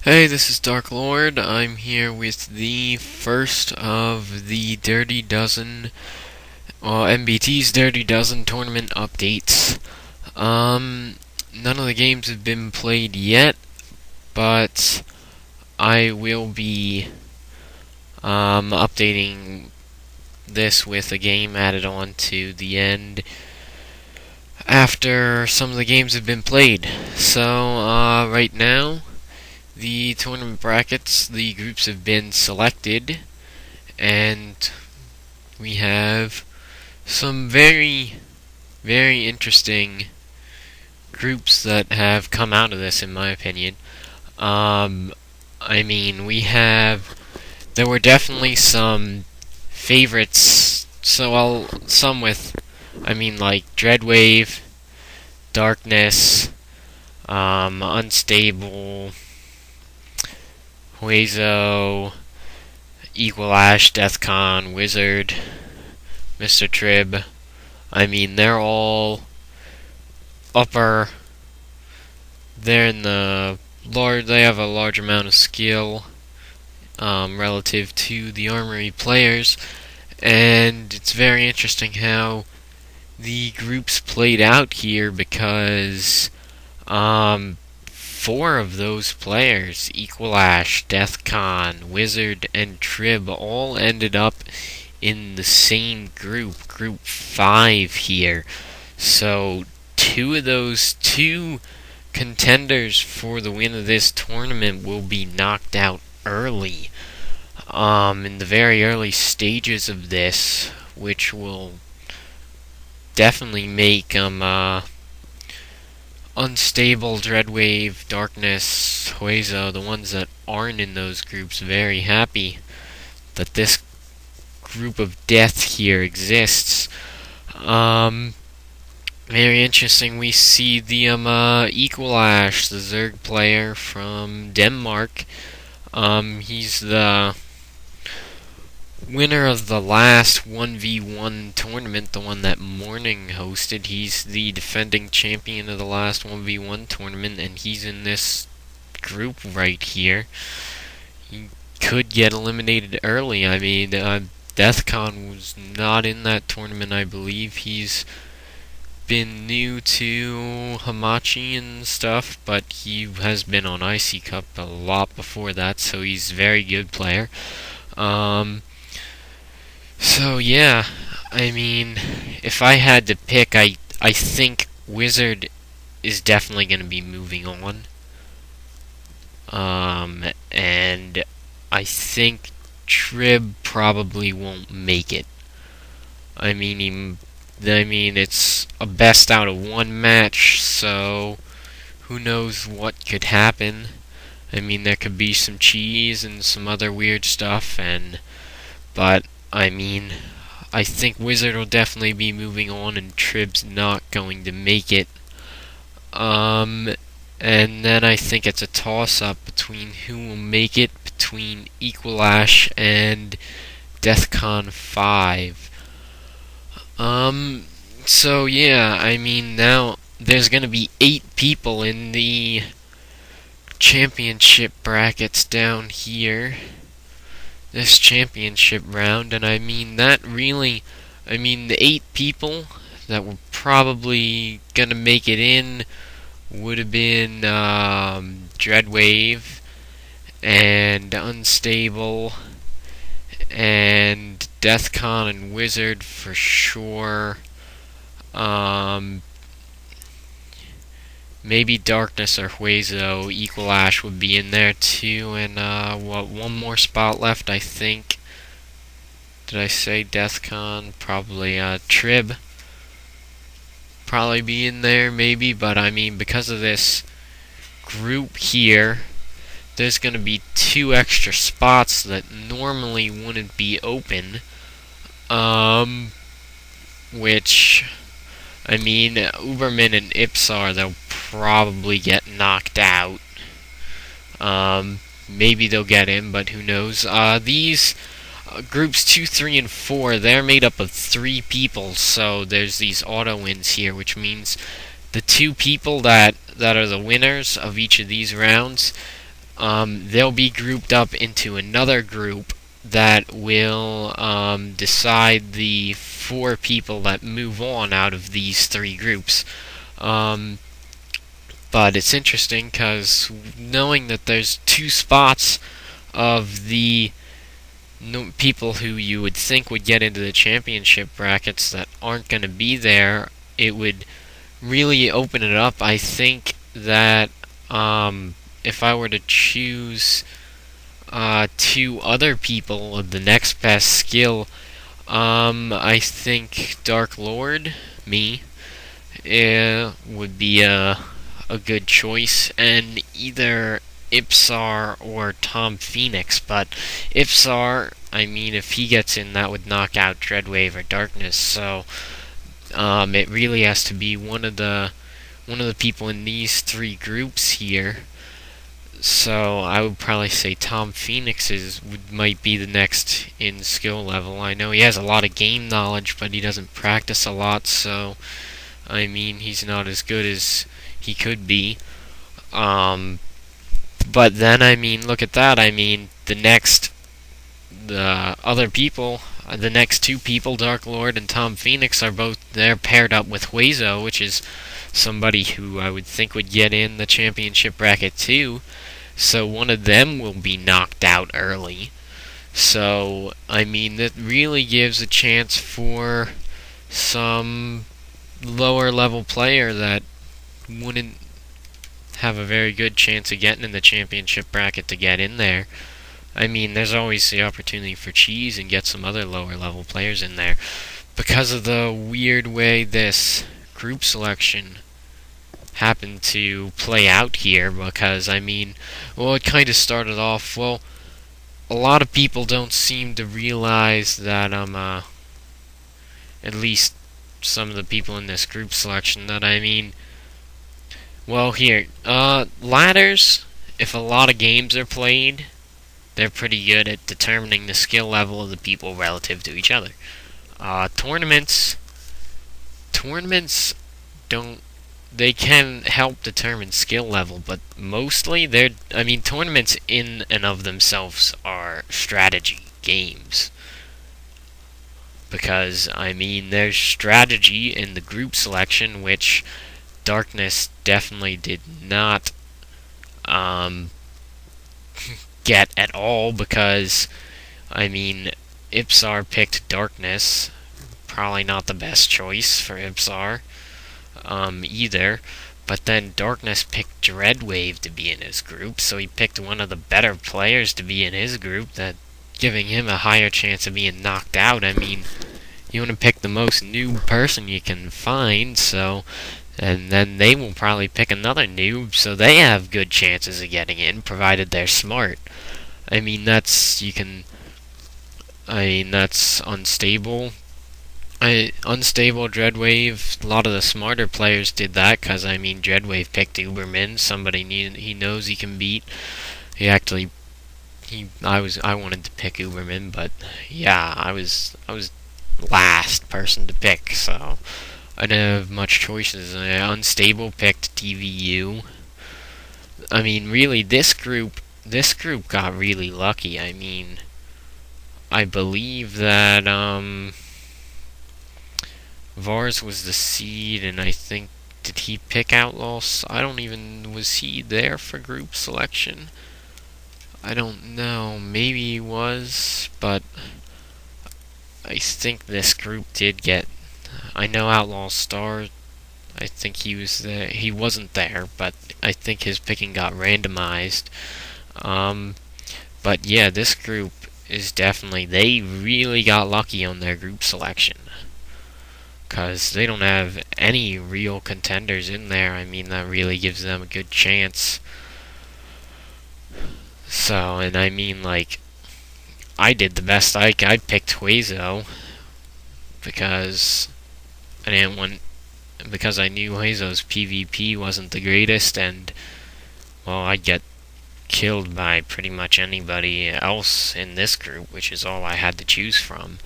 Hey, this is Dark Lord. I'm here with the first of the Dirty Dozen, MBT's Dirty Dozen tournament updates. None of the games have been played yet, but I will be updating this with a game added on to the end after some of the games have been played. So, right now, the tournament brackets, the groups have been selected, and we have some very, very interesting groups that have come out of this, in my opinion. I mean, there were definitely some favorites, some with, like Dreadwave, Darkness, Unstable, Huezo, Equalash, Deathcon, Wizard, Mr. Trib. They're all upper. They're in the large. They have a large amount of skill relative to the Armory players, and it's very interesting how the groups played out here because four of those players, Equalash, Deathcon, Wizard, and Trib, all ended up in the same group, Group 5 here. So, two contenders for the win of this tournament will be knocked out early, in the very early stages of this, which will definitely make Unstable, Dreadwave, Darkness, Huezo, the ones that aren't in those groups, very happy that this group of death here exists. Very interesting. We see the Equalash, the Zerg player from Denmark. He's the winner of the last 1v1 tournament, the one that Morning hosted. He's the defending champion of the last 1v1 tournament, and he's in this group right here. He could get eliminated early. Deathcon was not in that tournament, I believe. He's been new to Hamachi and stuff, but he has been on Icy Cup a lot before that, so he's a very good player. So yeah, if I had to pick, I think Wizard is definitely going to be moving on. And I think Trib probably won't make it. It's a best out of one match, so who knows what could happen. There could be some cheese and some other weird stuff, but I think Wizard will definitely be moving on, and Trib's not going to make it. And then I think it's a toss-up between who will make it between Equalash and Deathcon 5. So yeah, now there's gonna be 8 people in the championship brackets down here. This championship round, and the 8 people that were probably gonna make it in would have been Dreadwave and Unstable and Deathcon and Wizard for sure. Maybe Darkness or Huezo. Equalash would be in there too, and one more spot left, I think. Did I say Deathcon? Probably Trib. Probably be in there, maybe, but because of this group here, there's going to be 2 extra spots that normally wouldn't be open. Which, Uberman and Ipsar, they'll probably get knocked out. Maybe they'll get in, but who knows. These groups 2, 3, and 4, they're made up of 3 people, so there's these auto wins here, which means the 2 people that are the winners of each of these rounds, they'll be grouped up into another group that will decide the 4 people that move on out of these 3 groups. Um, but it's interesting because knowing that there's 2 spots of the people who you would think would get into the championship brackets that aren't going to be there, it would really open it up. I think that if I were to choose 2 other people of the next best skill, I think Dark Lord, me, would be a good choice, and either Ipsar or Tom Phoenix. But Ipsar, I mean, if he gets in, that would knock out Dreadwave or Darkness. So it really has to be one of the people in these 3 groups here. So I would probably say Tom Phoenix might be the next in skill level. I know he has a lot of game knowledge, but he doesn't practice a lot, so I mean he's not as good as he could be. But then I mean, look at that. I mean the other people, the next 2 people, Dark Lord and Tom Phoenix, they're paired up with Huezo, which is somebody who I would think would get in the championship bracket too. So one of them will be knocked out early. So, I mean, that really gives a chance for some lower level player that wouldn't have a very good chance of getting in the championship bracket to get in there. I mean, there's always the opportunity for Cheese and get some other lower level players in there. Because of the weird way this group selection happened to play out here, because I mean, well, it kind of started off, well, a lot of people don't seem to realize that at least some of the people in this group selection, that I mean, well, here, ladders, if a lot of games are played, they're pretty good at determining the skill level of the people relative to each other. Tournaments don't, they can help determine skill level, but mostly tournaments in and of themselves are strategy games. Because, I mean, there's strategy in the group selection, which Darkness definitely did not get at all, because, I mean, Ipsar picked Darkness. Probably not the best choice for Ipsar. Either, but then Darkness picked Dreadwave to be in his group, so he picked one of the better players to be in his group, that giving him a higher chance of being knocked out. I mean, you want to pick the most noob person you can find, so, and then they will probably pick another noob, so they have good chances of getting in, provided they're smart. I mean, that's unstable. Unstable Dreadwave, a lot of the smarter players did that, because I mean Dreadwave picked Uberman, somebody he knows he can beat. I wanted to pick Uberman, but yeah, I was last person to pick, so I didn't have much choices. Unstable picked TVU. I mean, really, this group got really lucky. I mean, I believe that Vars was the seed, and I think, did he pick Outlaws? Was he there for group selection? I don't know, maybe he was, but I think this group did get, I know Outlaw Star, I think he was there, he wasn't there, but I think his picking got randomized. But yeah, this group is definitely, they really got lucky on their group selection, because they don't have any real contenders in there. I mean, that really gives them a good chance. So, and I mean, like, I did the best I picked Huezo, because I knew Huezo's PvP wasn't the greatest, and, well, I'd get killed by pretty much anybody else in this group, which is all I had to choose from.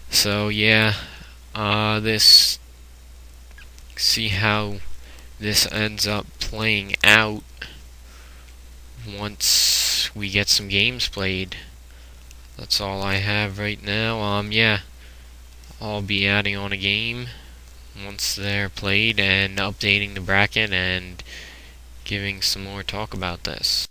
So yeah, see how this ends up playing out once we get some games played. That's all I have right now. Yeah, I'll be adding on a game once they're played and updating the bracket and giving some more talk about this.